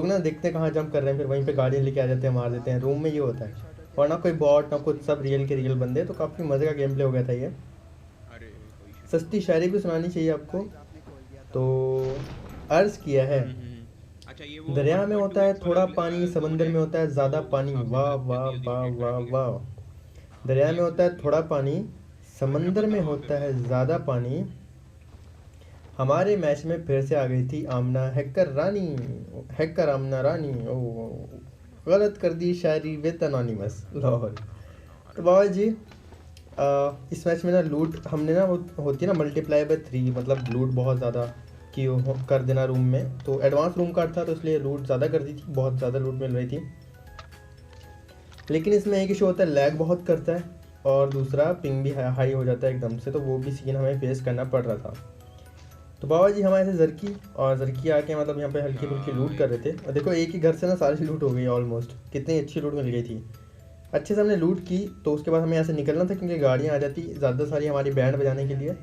लोग ना देखते हैं कहाँ जंप कर रहे हैं, फिर वहीं पे गाड़ियाँ लेके आ जाते हैं, मार देते हैं। रूम में ये होता है, और ना कोई बॉट ना कुछ, सब रियल के रियल बंदे। तो काफ़ी मज़े का गेम प्ले हो गया था ये। अरे कोई इशू नहीं, सस्ती शायरी भी सुनानी चाहिए आपको। तो अर्ज़ किया है, अच्छा ये वो दरिया में होता है 1.2x वाला थोड़ा पानी, जोन समंदर है में होता है तो ज़्यादा उस पानी। हिसाब से वाह मतलब वाह जल्दी जल्दी वाह रिटेक वाह करेंगे। वाह। हाँ दरिया में रिलैक्स होता है रिलैक्स। थोड़ा पानी, अरे समंदर में बताओ वहाँ पे होता है बस। ज़्यादा पानी। हमारे मैच में फिर से आ गई थी आमना हैकर रानी। हैकर आमना रानी। ओ, गलत कर दी शायरी विद अनोनिमस लाहौर। तो अरे बाबा जी, इस मैच में ना लूट हमने ना, वो होती है ना मल्टीप्लाई बाय 3, मतलब लूट बहुत ज़्यादा की कर देना रूम में। तो एडवांस रूम कार्ड था, तो इसलिए लूट ज़्यादा कर दी थी, बहुत ज़्यादा लूट मिल रही थी। लेकिन इसमें एक इशू होता है, लैग बहुत करता है, और दूसरा पिंग भी हाई हो जाता है एकदम से। तो वो भी सीन हमें फेस करना पड़ रहा था। तो बाबा जी हमारे से जरकी, और जरकी आके मतलब यहाँ पे हल्की फुल्की लूट कर रहे थे। और देखो एक ही घर से ना सारी लूट हो गई ऑलमोस्ट, कितनी अच्छी लूट मिल गई थी। अच्छे से हमने लूट की। तो उसके बाद हमें यहाँ से निकलना था, क्योंकि गाड़ियाँ आ जाती ज़्यादा सारी हमारी बैंड बजाने के लिए।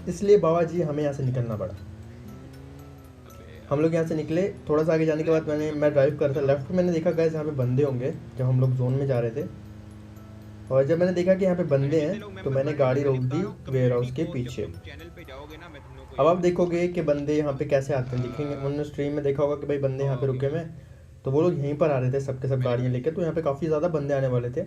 इसलिए बाबा जी हमें यहाँ से निकलना पड़ा। अबे हम यार। लोग यहाँ से निकले, थोड़ा सा आगे जाने के बाद मैं ड्राइव कर रहा था, लेफ्ट में मैंने देखा गैस यहाँ पे बंदे होंगे, जब हम लोग जोन में जा रहे थे। और जब मैंने देखा कि यहाँ पे अरे बंदे जितने लोग हैं, तो मेंबर्स मैंने बढ़ रहे हैं गाड़ी ना, रोक मैं बता दी रहा हूँ वेयर कम्युनिटी हाउस के को, जब पीछे। तुम चैनल पे जाओगे ना मैं तुम लोग को अब ये आप भी बताऊंगा। देखोगे कि बंदे यहाँ पे कैसे आते हैं, दिखेंगे। उन्होंने स्ट्रीम में देखा होगा कि भाई बंदे यहाँ पे ओके रुके हुए ओके। हैं। तो वो लोग यहीं पर आ रहे थे सबके सब मैंने गाड़ियाँ लेके, तो यहाँ पे काफ़ी ज़्यादा बंदे आने वाले थे।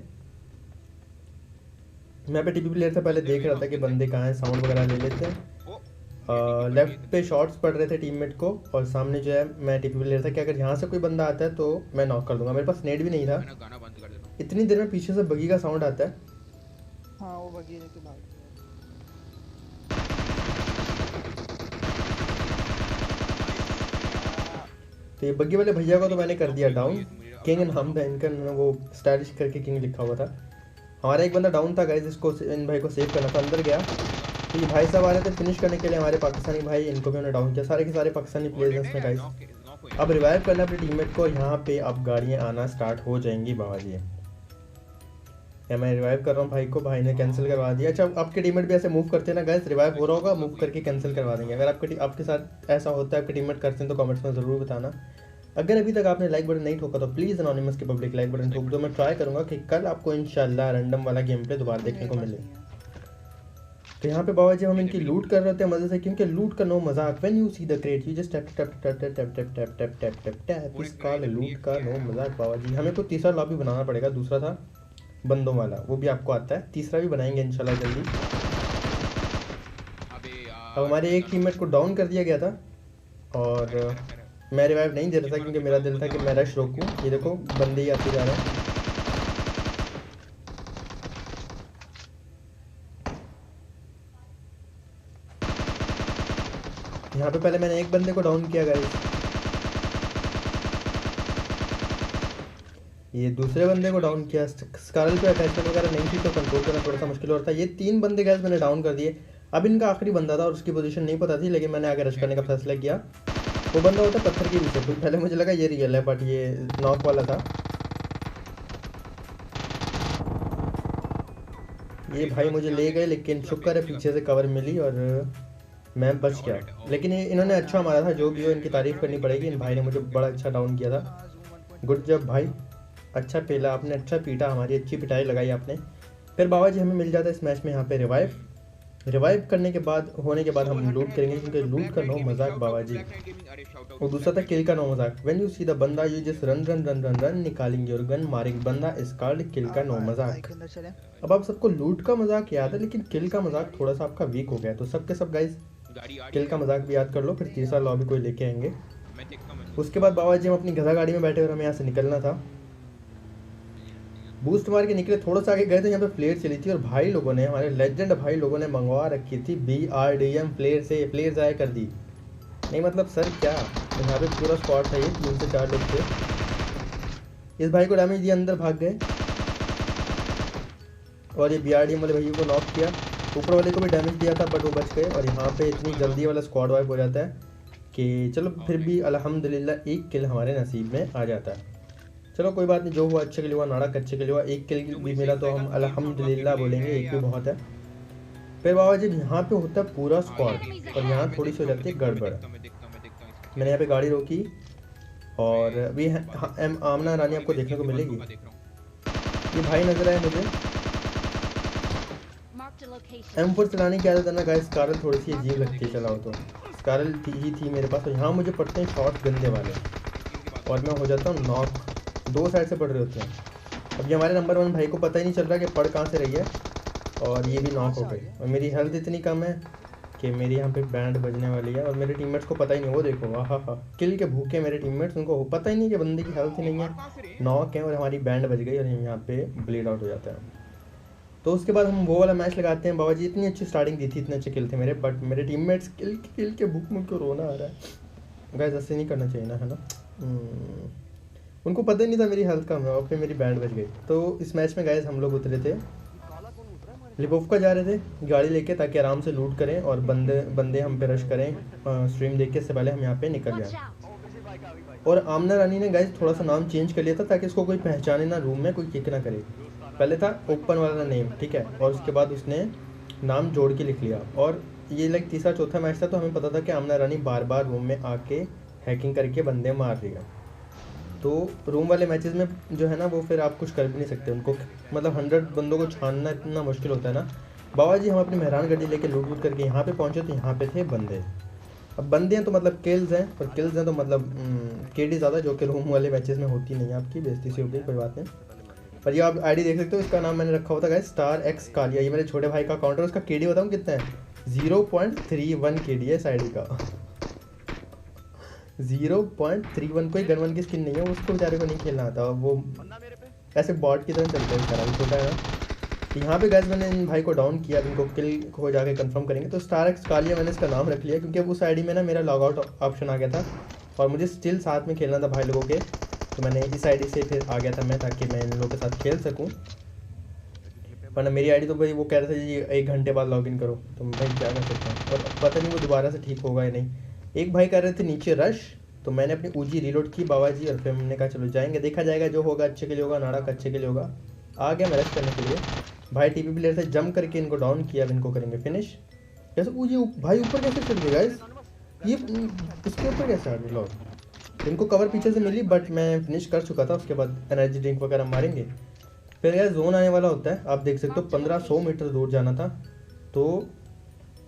मैं पे टीपी प्लेयर से पहले बंदे देख वेयर रहा था हाउस कि के अंदर। बंदे कहाँ हैं, साउंड वगैरह ले लेते हैं। ओ ये टीपी पड़ गई लेफ्ट एकदम पे से। शॉट्स पड़ रहे थे टीममेट को, और सामने जो है मैं टीपी प्लेयर था कि अगर यहाँ से कोई बंदा आता है तो मैं नॉक कर दूंगा। मेरे पास नेट भी नहीं था। मैं ना गाना बंद कर देता हूँ। इतनी देर में पीछे से बगी का साउंड आता है। हाँ वो बगी लेके भाग गया। तो ये बग्गी वाले भैया को तो तरीका मैंने से कर नॉक दिया नहीं हुआ डाउन। ये तो मुझे किंग अपना पता नाम था। था इनका, वो स्टाइलिश करके किंग लिखा हुआ था। हमारा एक बंदा डाउन था गाइस, जिसको इन भाई को सेव करना था, अंदर गया। तो ये भाई साहब आ रहे थे फिनिश करने के लिए हमारे पाकिस्तानी भाई, इनको भी उन्होंने डाउन किया। सारे के सारे पाकिस्तानी और प्लेयर्स हैं डेड है इसमें या गाइस। नॉक नॉक हुए हैं अब सब। रिवाइव करना अपने टीममेट को। यहाँ पे अब गाड़ियाँ आना स्टार्ट हो जाएंगी बाबा जी। या मैं रिवाइव कर रहा हूँ भाई को, भाई ने कैंसिल करवा दिया। अच्छा, आपके टीममेट भी ऐसे मूव करते हैं ना गाइस, रिवाइव हो रहा होगा, मूव करके कैंसिल करवा देंगे। अगर आपके साथ ऐसा होता है, आपके टीममेट करते हैं, तो कमेंट्स में ज़रूर बताना। अगर अभी तक आपने लाइक बटन नहीं ठोका तो प्लीज़ अनोनिमस के पब्लिक लाइक बटन ठोक दो। मैं ट्राई करूँगा कि कल आपको इंशाल्लाह रैंडम वाला गेम प्ले दोबारा देखने मेरे को पास मिले। नहीं है। तो यहाँ पे बाबा जी हम मेरे इनकी भी नहीं लूट कर रहे होते हैं मज़े से, क्योंकि लूट का नो मजाक। When you see the crate you just tap tap tap tap tap tap tap tap tap tap tap. और एक इसका राइडर लूट क्रिएट का किया नो है हमने। मजाक बाबा जी। हमें कोई तीसरा लॉबी बनाना पड़ेगा, दूसरा था बंदों वाला, वो भी आपको आता है। तीसरा भी बनाएंगे इंशाल्लाह जल्दी। अबे अब यार हमारे एक बंदा नॉक टीममेट है। को डाउन कर दिया गया था, और खैर खैर खैर। मैं रिवाइव नहीं दे रहा एक था, बार क्योंकि के मेरा बाद दिल था बंदा कि आ मैं रहा है रश तो रोकूं। ये रुको। देखो बंदे ही आते जा रहे हैं। यहाँ पे पहले मैंने एक बंदे को डाउन किया गाइस। ये दूसरे बंदे को डाउन किया। स्कारल पे अटैचमेंट वगैरह नहीं थी, तो कंट्रोल करना थोड़ा सा मुश्किल हो रहा था। ये 3 बंदे गैस मैंने डाउन कर दिए। अब इनका आखिरी बंदा था, और उसकी पोजीशन नहीं पता थी, लेकिन मैंने आगे रश खैर करने का कोई फैसला किया। वो बंदा होता पत्थर के पीछे, तो पहले मुझे लगा ये रियल है, बट ये नॉक वाला था। ये अरे भाई यहाँ से मुझे क्या ले आगे गए, देखो लेकिन पूरा शुक्र प्लेन है खुलेगा पीछे पूरा। से कवर मिली, और मैं अच्छा बच और गया। डेड है लेकिन ओके। इन्होंने और अच्छा यहाँ मारा था, जो यहाँ भी पे हो इनकी एक तारीफ़ बंदा करनी नीचे पड़ेगी। नीचे इन नीचे भाई ने नीचे मुझे नीचे बड़ा नीचे अच्छा नीचे। डाउन किया था। हाँ जूम 1.2 गुड जब भाई। अच्छा पेला आपने, अच्छा पीटा, हमारी अच्छी पिटाई लगाई आपने। फिर बाबा जी हमें मिल जाता है इस मैच में यहाँ पे रिवाइव। रिवाइव करने के बाद, होने के बाद सोल हम लूट हंड्रेड करेंगे, क्योंकि लूट ब्लैक का नाइट नो गेमिंग, मजाक शाउट बाबा आउट टू जी। Black Knight gaming. अरे शाउट आउट और टू दूसरा ब्लैक था नाइट किल का गेमिंग। नो मजाक। व्हेन यू सी द बंदा you just run run run run run, निकालेंगे और गन मारेंगे बंदा, इस कार्ड किल का आप नो बाइक मजाक। के अंदर चले। अब आप सबको लूट का मजाक याद है, लेकिन किल का मजाक थोड़ा सा आपका वीक हो गया है। तो सबके सब गाइस गाड़ी आ रही है किल का क्या? मजाक भी याद कर लो, फिर तीसरा लॉबी कोई लेके आएंगे। मैं देखता हूँ मैं उसके देखता बाद बाबा जी हम अपनी गधा गाड़ी में बैठे और हमें यहाँ से निकलना था। बूस्ट मार के निकले, थोड़ा सा आगे गए तो यहाँ पे फ्लेयर चली थी, और भाई लोगों ने, हमारे लेजेंड भाई लोगों ने मंगवा रखी थी BRDM फ्लेयर से। फ्लेयर ज़ाया कर दी। नहीं मतलब सर क्या, तो यहाँ पे पूरा स्क्वाड था, ये 3 से 4 लोग थे। इस भाई को डैमेज दिया, अंदर भाग गए, और ये BRDM वाले भैया को नॉक किया। ऊपर वाले को भी डैमेज दिया था, बट वो बच गए। और यहाँ पे इतनी जल्दी वाला स्क्वाड वाइप हो जाता है कि चलो हूँ। फिर ओके भी अल्हम्दुलिल्लाह एक किल हमारे नसीब में आ जाता है। चलो कोई बात नहीं, जो हुआ अच्छे के लिए हुआ, नाड़क अच्छे के लिए हुआ। एक किल जो भी मुझे मिला सही तो बताएगा हम गेम साउंड वहाँ पे अल्हम्दुलिल्लाह डिले बोलेंगे, है एक भी या बहुत है। फिर बाबा जी यहाँ पे होता है पूरा हाँ ये स्क्वाड, गेम और प्ले है। यहाँ मैं थोड़ी सी देखता हो हूँ मैं जाती है देखता हूँ मैं गड़बड़। देखता हूँ मैं देखता हूँ मैं देखता हूँ इसका। मैंने यहाँ पे गाड़ी रोकी और अभी आमना रानी आपको देखने को मिलेगी। देख रहा हूँ। ये भाई नज़र आए मुझे। M4 चलाने की आदत है ना गाइस, स्कारल थोड़ी सी अजीब लगती है चलाओ तो। स्कारल थी मेरे पास और यहाँ मुझे पड़ते हैं शॉट गंदे वाले और मैं हो जाता हूँ नॉक। 2 साइड से पड़ रहे होते हैं। अब ये हमारे नंबर 1 भाई को पता ही नहीं चल रहा कि पड़ कहाँ से रही है और ये भी नॉक हो गई। और मेरी हेल्थ इतनी कम है कि मेरी यहाँ पे बैंड बजने वाली है और मेरे टीममेट्स को पता ही नहीं। वो देखो वाह हा, किल के भूखे मेरे टीममेट्स, उनको पता ही नहीं कि बंदे की हेल्थ ही नहीं है, नॉक है और हमारी बैंड बज गई और यहाँ पे ब्लीड आउट हो जाता है। तो उसके बाद हम वो वाला मैच लगाते हैं। बाबा जी इतनी अच्छी स्टार्टिंग दी थी, इतने अच्छे किल थे मेरे, बट मेरे टीममेट्स किल के भूख में क्यों रोना आ रहा है। गाइस ऐसे नहीं करना चाहिए ना, है ना। उनको पता ही नहीं था मेरी हेल्थ कम है और फिर मेरी बैंड बज गई। तो इस मैच में गाइस हम लोग उतरे थे, लिपोवका जा रहे थे गाड़ी लेके ताकि आराम से लूट करें और बंदे हम पे रश करें। स्ट्रीम देख के इससे पहले हम यहाँ पे निकल जाएं। और आमना रानी ने गाइस थोड़ा सा नाम चेंज कर लिया था ताकि इसको कोई पहचाने ना, रूम में कोई किक ना करे। पहले था ओपन वाला नेम, ठीक है, और उसके बाद उसने नाम जोड़ के लिख लिया। और ये लाइक तीसरा चौथा मैच था तो हमें पता था कि आमना रानी बार बार रूम में आके हैकिंग करके बंदे मार रही है। तो रूम वाले मैचेस में जो है ना वो फिर आप कुछ कर भी नहीं सकते उनको, मतलब 100 बंदों को छानना इतना मुश्किल होता है ना। बाबा जी हम अपनी मेहरान गड्डी लेके लूट वूट करके यहाँ पे पहुँचे तो यहाँ पे थे बंदे। अब बंदे हैं तो मतलब किल्स हैं, और किल्स हैं तो मतलब केडी ज़्यादा, जो कि रूम वाले मैचेस में होती नहीं है। आपकी बेइज्जती से हो गई, कोई बात नहीं। पर ये आप आईडी देख सकते हो, इसका नाम मैंने रखा हुआ था गाइस स्टार एक्स कालिया। ये मेरे छोटे भाई का अकाउंट है, उसका केडी बताऊँ कितना है, 0.31 केडी है इस आईडी का। 0.31। कोई गन की स्किन नहीं है, उसको बेचारे को नहीं खेलना आता, वो ऐसे बॉट की तरह चलता है बेचारा, वो छोटा है ना। यहाँ पे गाइस मैंने इन भाई को डाउन किया, इनको किल को जाके कंफर्म करेंगे। तो स्टार एक्स कालिया मैंने इसका नाम रख लिया क्योंकि अब उस आईडी में ना मेरा लॉग आउट ऑप्शन आ गया था और मुझे स्टिल साथ में खेलना था भाई लोगों के। तो मैंने इस आईडी से फिर आ गया था मैं, ताकि मैं इन लोगों के साथ खेल सकूँ। वरना मेरी आईडी तो भाई वो कह रहे थे जी 1 घंटे बाद लॉगिन करो, तो मैं भाई क्या कर सकता हूँ। और पता नहीं वो दोबारा से ठीक होगा या नहीं। एक भाई कर रहे थे नीचे रश, तो मैंने अपनी ऊजी रीलोड की बाबा जी, और फिर हमने कहा चलो जाएंगे, देखा जाएगा, जो होगा अच्छे के लिए होगा, नाड़क अच्छे के लिए होगा। आ गया मैं रश करने के लिए। भाई टीपी प्लेयर से जंप करके इनको डाउन किया, अब इनको करेंगे फिनिश। कैसे ऊजी भाई ऊपर कैसे चढ़ गए गाइस, ये इसके ऊपर कैसे आ गए लोग। इनको कवर पीछे से मिली बट मैं फिनिश कर चुका था। उसके बाद एनर्जी ड्रिंक वगैरह मारेंगे। फिर यार जोन आने वाला होता है, आप देख सकते हो 1500 मीटर दूर जाना था। तो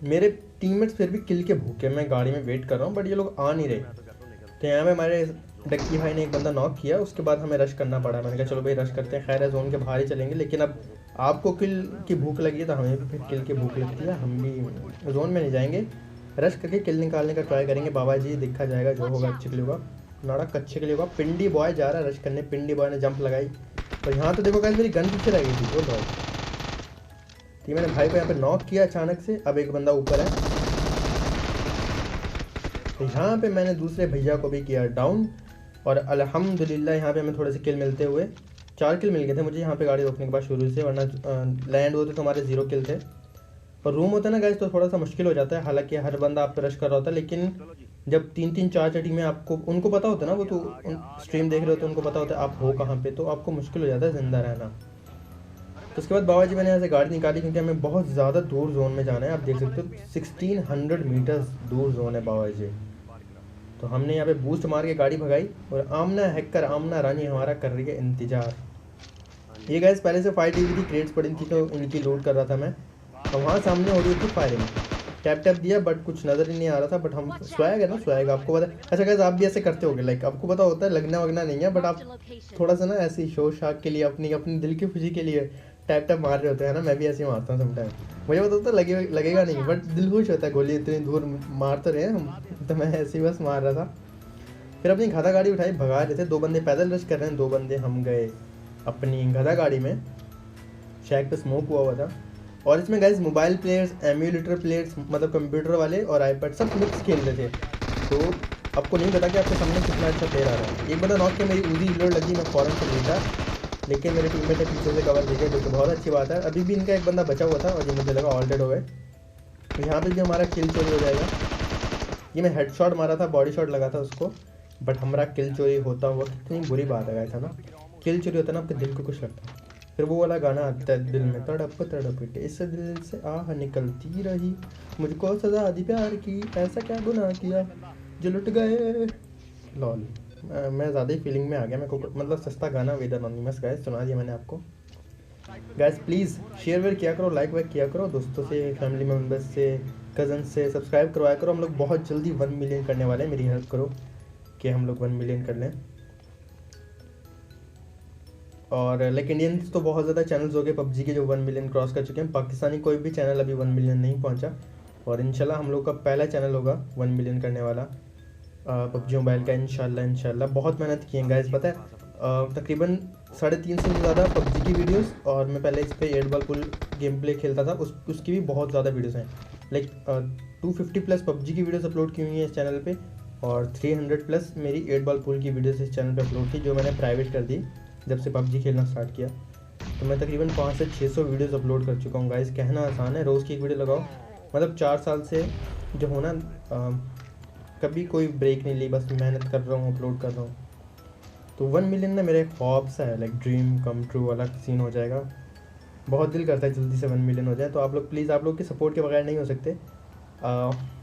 मेरे टीममेट्स फिर भी किल के भूखे, मैं गाड़ी में वेट कर रहा हूँ बट ये लोग आ नहीं रहे। तो यहाँ पे हमारे डक्की भाई ने एक बंदा नॉक किया, उसके बाद हमें रश करना पड़ा। मैंने कहा चलो भाई रश करते हैं, खैर है जोन के बाहर ही चलेंगे, लेकिन अब आपको किल की भूख लगी है तो हमें भी फिर किल की भूख लगती है, हम भी जोन में नहीं जाएंगे, रश करके किल निकालने का ट्राई करेंगे। बाबा जी देखा जाएगा, जो होगा अच्छे के लिए होगा, नाड़ा कच्चे के लिए होगा। पिंडी बॉय जा रहा है रश करने, पिंडी बॉय ने जंप लगाई और यहाँ तो देखो गाइस मेरी गन पीछे रह गई थी। बोल भाई ठीक, मैंने भाई को यहाँ पे नॉक किया अचानक से। अब एक बंदा ऊपर है, तो यहाँ पे मैंने दूसरे भैया को भी किया डाउन और अल्हम्दुलिल्लाह यहाँ पे हमें थोड़े से किल मिलते हुए 4 किल मिल गए थे मुझे यहाँ पे गाड़ी रोकने के बाद शुरू से, वरना लैंड होते तो हमारे 0 किल थे। और रूम होता है ना गाइस तो थोड़ा सा मुश्किल हो जाता है, हालांकि हर बंदा आप पे रश कर रहा होता है, लेकिन जब 3-3 4 टीमें आपको, उनको पता होता है ना, वो तो स्ट्रीम देख रहे होते हैं, उनको पता होता है आप हो कहाँ पे, तो आपको मुश्किल हो जाता है जिंदा रहना। तो उसके बाद बाबा जी मैंने यहाँ से गाड़ी निकाली क्योंकि हमें बहुत ज़्यादा दूर जोन में जाना है। आप देख सकते हो 1600 मीटर्स दूर जोन है बाबा जी। तो हमने यहाँ पे बूस्ट मार के गाड़ी भगाई और आमना हैकर आमना रानी हमारा कर रही है इंतजार। ये गाइस पहले से फाइट हुई थी, क्रेट्स पड़ी थी तो इनकी लूट कर रहा था मैं, तो वहाँ सामने हो रही थी फायरिंग। टैप टैप दिया बट कुछ नज़र ही नहीं आ रहा था, बट हम स्वैग है ना, स्वैग आपको पता है। अच्छा गाइस आप भी ऐसे करते होगे, लाइक आपको पता होता है लगना वगना नहीं है, बट आप थोड़ा सा ना ऐसे ही शो शाक के लिए, अपनी दिल की खुशी के लिए टैप टैप मार रहे होते हैं ना। मैं भी ऐसे ही मारता हूँ समटाइम, मुझे पता होता है लगेगा नहीं, बट दिल खुश होता है, गोली इतनी दूर मार तो रहे हम, तो मैं ऐसे ही बस मार रहा था। फिर अपनी गधा गाड़ी उठाई, भगा रहे थे। 2 बंदे पैदल रश कर रहे हैं, 2 बंदे हम गए अपनी गधा गाड़ी में। शैक पे स्मोक हुआ था। और इसमें guys mobile players, emulator players, मतलब कंप्यूटर वाले और आईपैड सब मिक्स खेल रहे थे। तो आपको नहीं पता कि आपके सामने कितना अच्छा प्लेयर आ रहा है। एक बंदा नॉक के मेरी ऊजी रिलोड लगी, मैं फ़ौरन से लेटा, लेकिन मेरे टीममेट ने पीछे से कवर दे दिया, जो कि बहुत अच्छी बात है। अभी भी इनका एक बंदा बचा हुआ था और ये मुझे लगा ऑल डेड हो गए। तो यहाँ पर भी हमारा किल चोरी हो जाएगा। ये मैं हेड शॉट मारा था, बॉडी शॉट लगा था उसको, बट हमारा किल चोरी होता हुआ कितनी बुरी बात है गाइस, है ना। किल चोरी होता है ना, आपके दिल को कुछ लगता है। फिर वो वाला गाना आता है दिल में तड़प तड़प इस दिल से आह निकलती रही, मुझको सजा दी प्यार की, ऐसा क्या गुनाह किया। जो लुट गए। लॉल मैं ज़्यादा ही फीलिंग में आ गया। मेरे को मतलब सस्ता गाना वेद अनोनिमस गाइस सुना दिया मैंने आपको। गाइस प्लीज़ शेयर वेयर किया करो, लाइक वाइक किया करो, दोस्तों से, फैमिली मेम्बर्स से, कज़न से सब्सक्राइब करवाया करो। हम लोग बहुत जल्दी 1 मिलियन करने वाले हैं, मेरी हेल्प करो कि हम लोग 1 मिलियन कर लें। और लाइक इंडियंस तो बहुत ज़्यादा चैनल्स हो गए पबजी के जो 1 मिलियन क्रॉस कर चुके हैं। पाकिस्तानी कोई भी चैनल अभी 1 मिलियन नहीं पहुंचा, और इंशाल्लाह हम लोग का पहला चैनल होगा 1 मिलियन करने वाला पबजी मोबाइल का। इंशाल्लाह बहुत मेहनत की है गाइस, पता है तकरीबन 3.5 से ज़्यादा पबजी की वीडियोस, और मैं पहले इस पर 8 बॉल पुल गेम प्ले खेलता था, उसकी भी बहुत ज़्यादा वीडियोस हैं। लाइक 250+ पबजी की वीडियोस अपलोड की हुई हैं इस चैनल पे, और 300+ मेरी 8 बॉल पुल की वीडियोस इस चैनल पे अपलोड की, जो मैंने प्राइवेट कर दी जब से पबजी खेलना स्टार्ट किया। तो मैं तकरीबन 500 से 600 वीडियोस अपलोड कर चुका हूँ गाइस। कहना आसान है, रोज़ की एक वीडियो लगाओ। मतलब 4 साल से जो हो ना कभी कोई ब्रेक नहीं ली, बस मेहनत कर रहा हूँ, अपलोड कर रहा हूँ। तो 1 मिलियन ना मेरा एक ख्वाब सा है, लाइक ड्रीम कम ट्रू वाला सीन हो जाएगा। बहुत दिल करता है जल्दी से 1 मिलियन हो जाए। तो आप लोग प्लीज़, आप लोग के सपोर्ट के बगैर नहीं हो सकते।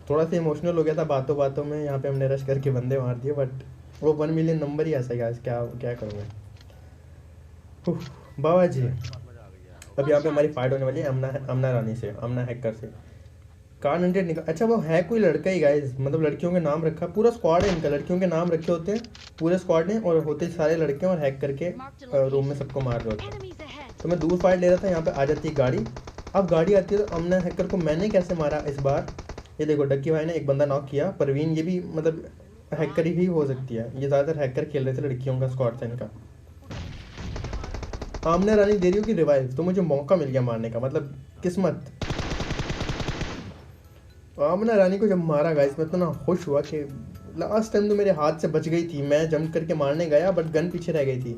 थोड़ा सा इमोशनल हो गया था बातों बातों में, यहाँ पे हमने रश करके बंदे मार दिए, बट वो 1 मिलियन नंबर ही ऐसा है गाइस, क्या करूँगा। बाबा जी अब यहाँ पे हमारी फाइट होने वाली है अमना रानी से, अमना हैकर से। कार 100 निकाल, अच्छा वो है कोई लड़का ही गाइस, मतलब लड़कियों के नाम रखा, पूरा स्क्वाड है इनका, लड़कियों के नाम रखे होते हैं पूरे स्क्वाड ने, और होते सारे लड़के और हैक करके रूम में सबको मार रहे होते हैं। तो मैं दूर फाइट ले रहा था, यहाँ पे आ जाती है गाड़ी। अब गाड़ी आती है तो अमना हैकर को मैंने कैसे मारा इस बार, ये देखो डक्की भाई ने एक बंदा नॉक किया, परवीन ये भी मतलब हैकर ही हो सकती है, ये ज़्यादातर हैकर खेल रहे थे, लड़कियों का स्क्वाड था इनका। आमना रानी दे रही हो कि रिवाइव, तो मुझे मौका मिल गया मारने का, मतलब किस्मत। आमना रानी को जब मारा गाइस मैं इतना खुश हुआ कि लास्ट टाइम तो मेरे हाथ से बच गई थी, मैं जंप करके मारने गया बट गन पीछे रह गई थी।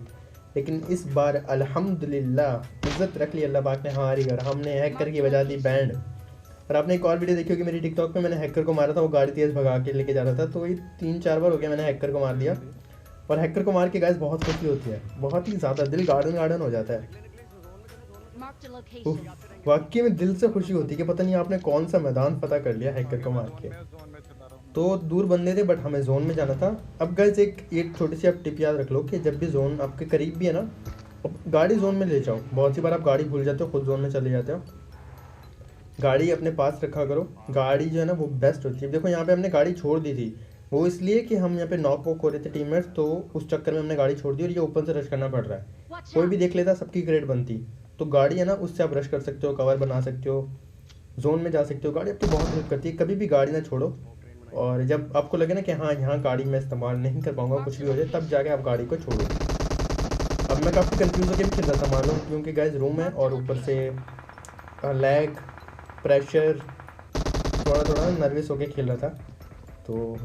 लेकिन इस बार अल्हम्दुलिल्लाह इज्जत रख ली अल्लाह पाक ने, हमारी घर हमने हैकर की बजा दी बैंड। और आपने एक और वीडियो देखी होगी मेरी टिकटॉक पे, मैंने हैकर को मारा था, वो गाड़ी तेज़ भगा के लेके जा रहा था। तो ये 3-4 बार हो गया मैंने हैकर को मार दिया, और हैकर को मार के गाइस बहुत खुशी होती है, बहुत ही ज़्यादा दिल गार्डन हो जाता है। वाकई में दिल से खुशी होती है कि पता नहीं आपने कौन सा मैदान पता कर लिया हैकर को मार के। तो दूर बंदे थे बट हमें जोन में जाना था। अब गाइस एक छोटी सी आप टिप याद रख लो कि जब भी जोन आपके करीब भी है ना, गाड़ी जोन में ले जाओ। बहुत सी बार आप गाड़ी भूल जाते हो, खुद जोन में चले जाते हो। गाड़ी अपने पास रखा करो, गाड़ी जो है ना वो बेस्ट होती है। देखो यहाँ पे हमने गाड़ी छोड़ दी थी, वो इसलिए कि हम यहाँ पे नॉक वॉक हो रहे थे टीममेट्स, तो उस चक्कर में हमने गाड़ी छोड़ दी, और ये ओपन से रश करना पड़ रहा है। कोई भी देख लेता सबकी ग्रेड बनती। तो गाड़ी है ना उससे आप रश कर सकते हो, कवर बना सकते हो, जोन में जा सकते हो। गाड़ी आपकी बहुत हेल्प करती है, कभी भी गाड़ी ना छोड़ो। और जब आपको लगे ना कि हाँ यहाँ गाड़ी मैं इस्तेमाल नहीं कर पाऊँगा, कुछ भी हो जाए, तब जाके आप गाड़ी को छोड़ो। अब मैं काफ़ी कंफ्यूज होकर भी खेल रहा था मालूम, क्योंकि गाइस रूम है और ऊपर से लैग प्रेशर, थोड़ा नर्वस होके खेल रहा था। तो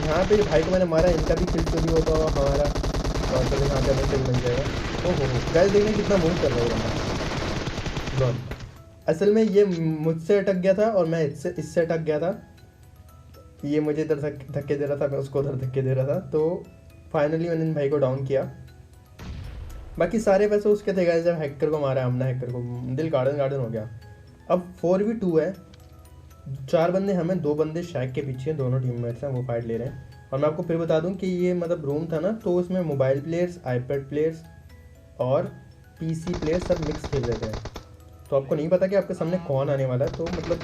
यहाँ पे भाई को मैंने मारा, इनका भी किल चोरी होता हुआ हमारा, और चलो यहाँ पे हमें किल मिल जाएगा। ओहो गाइस देखने कितना मूव कर रहा है। असल में ये मुझसे अटक गया था और मैं इससे अटक गया था। ये मुझे इधर धक्के दे रहा था, मैं उसको उधर धक्के दे रहा था। तो फाइनली मैंने इन भाई को डाउन किया। बाकी सारे पैसे उसके थे गाइस, जब हैकर को मारा हमने, हैकर को दिल गार्डन हो गया। अब 4v2 है, 4 बंदे हमें, 2 बंदे शैक के पीछे, दोनों टीममेट्स हैं, वो फाइट ले रहे हैं। और मैं आपको फिर बता दूं कि ये मतलब रूम था ना, तो उसमें मोबाइल प्लेयर्स, आईपैड प्लेयर्स और पीसी प्लेयर्स सब मिक्स खेल रहे थे। तो आपको नहीं पता कि आपके सामने कौन आने वाला है, तो मतलब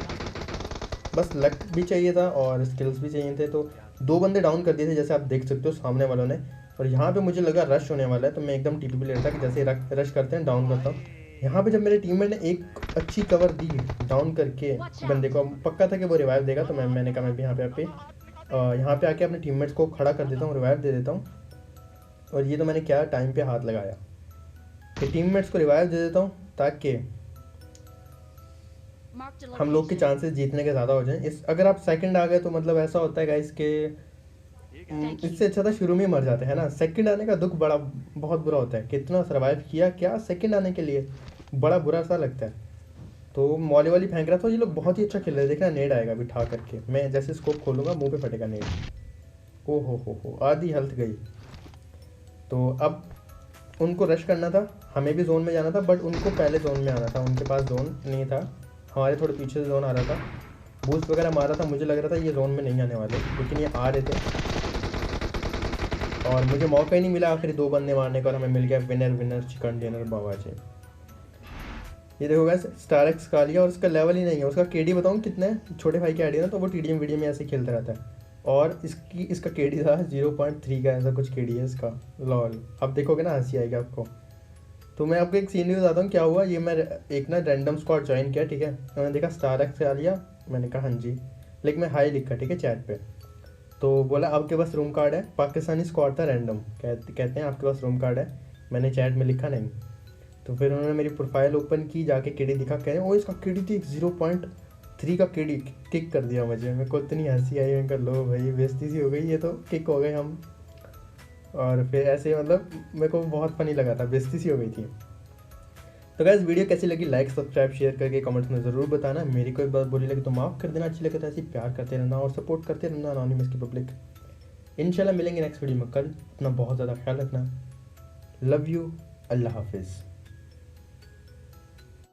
बस लक भी चाहिए था और स्किल्स भी चाहिए थे। तो 2 बंदे डाउन कर दिए थे जैसे आप देख सकते हो सामने वालों ने। और यहाँ पे मुझे लगा रश होने वाला है, तो मैं एकदम टीपी ले रहा था कि जैसे रश करते हैं डाउन करता हूँ। यहाँ पे जब मेरे टीममेट ने एक अच्छी कवर दी डाउन करके बंदे को, पक्का था कि वो रिवाइव देगा, तो मैंने कहा मैं भी यहाँ पे आके अपने टीममेट्स को खड़ा कर देता हूँ, रिवाइव दे देता हूँ। और ये तो मैंने क्या टाइम पे हाथ लगाया कि टीममेट्स को रिवाइव दे देता हूँ ताकि हम लोग के चांसेस जीतने के ज़्यादा हो जाएं। अगर आप सेकंड आ गए तो मतलब ऐसा होता है गाइस कि इससे अच्छा था शुरू में ही मर जाते हैं ना। सेकंड आने का दुख बहुत बुरा होता है, कितना सर्वाइव किया क्या सेकंड आने के लिए, बड़ा बुरा सा लगता है। तो मॉली वाली फेंक रहा था, ये लोग बहुत ही अच्छा खेल रहे हैं। देखना नेड आएगा बिठा करके, मैं जैसे स्कोप खोलूँगा मुंह पे फटेगा नेड। ओ हो आधी हेल्थ गई। तो अब उनको रश करना था, हमें भी जोन में जाना था, बट उनको पहले जोन में आना था, उनके पास जोन नहीं था, हमारे थोड़े पीछे से जोन आ रहा था। बूस्ट वगैरह मारा था, मुझे लग रहा था ये जोन में नहीं आने वाले, लेकिन ये आ रहे थे और मुझे मौका ही नहीं मिला आखिरी 2 बंदे मारने का और हमें मिल गया विनर विनर चिकन डिनर बाबाजी। ये देखो गाइस स्टार एक्स का लिया और उसका लेवल ही नहीं है। उसका केडी बताऊँ कितना है, छोटे भाई की आईडी ना, तो वो टीडीएम वीडियो में ऐसे खेलता रहता है और इसका केडी था 0.3 का, ऐसा कुछ केडी है इसका। लॉल अब देखोगे ना हंसी आएगी आपको। तो मैं आपको एक सीन बताता हूँ क्या हुआ। ये मैं एक ना रैंडम स्क्वाड ज्वाइन किया, ठीक है। तो मैंने देखा स्टार एक्स आ लिया, मैंने कहा हाँ जी, लेकिन मैं हाई लिखा, ठीक है, चैट पे। तो बोला आपके पास रूम कार्ड है, पाकिस्तानी स्क्वाड था रैंडम, कहते हैं आपके पास रूम कार्ड है। मैंने चैट में लिखा नहीं, तो फिर उन्होंने मेरी प्रोफाइल ओपन की, जाके केडी दिखा, कह रहे ओ इसका केडी थी 0.3 का केडी, किक कर दिया मुझे। मेरे को इतनी हंसी आई, मैं कहा लो भाई बेइज्जती सी हो गई, ये तो किक हो गए हम। और फिर ऐसे मतलब मेरे को बहुत फनी लगा था, बेइज्जती सी हो गई थी। तो गाइस वीडियो कैसी लगी लाइक सब्सक्राइब शेयर करके कमेंट्स में ज़रूर बताना। मेरी कोई बात बुरी लगी तो माफ़ कर देना, अच्छी लगे तो ऐसे ही प्यार करते रहना और सपोर्ट करते रहना एनोनिमस की पब्लिक। इंशाल्लाह मिलेंगे नेक्स्ट वीडियो में कल। अपना बहुत ज़्यादा ख्याल रखना। लव यू, अल्लाह हाफिज़।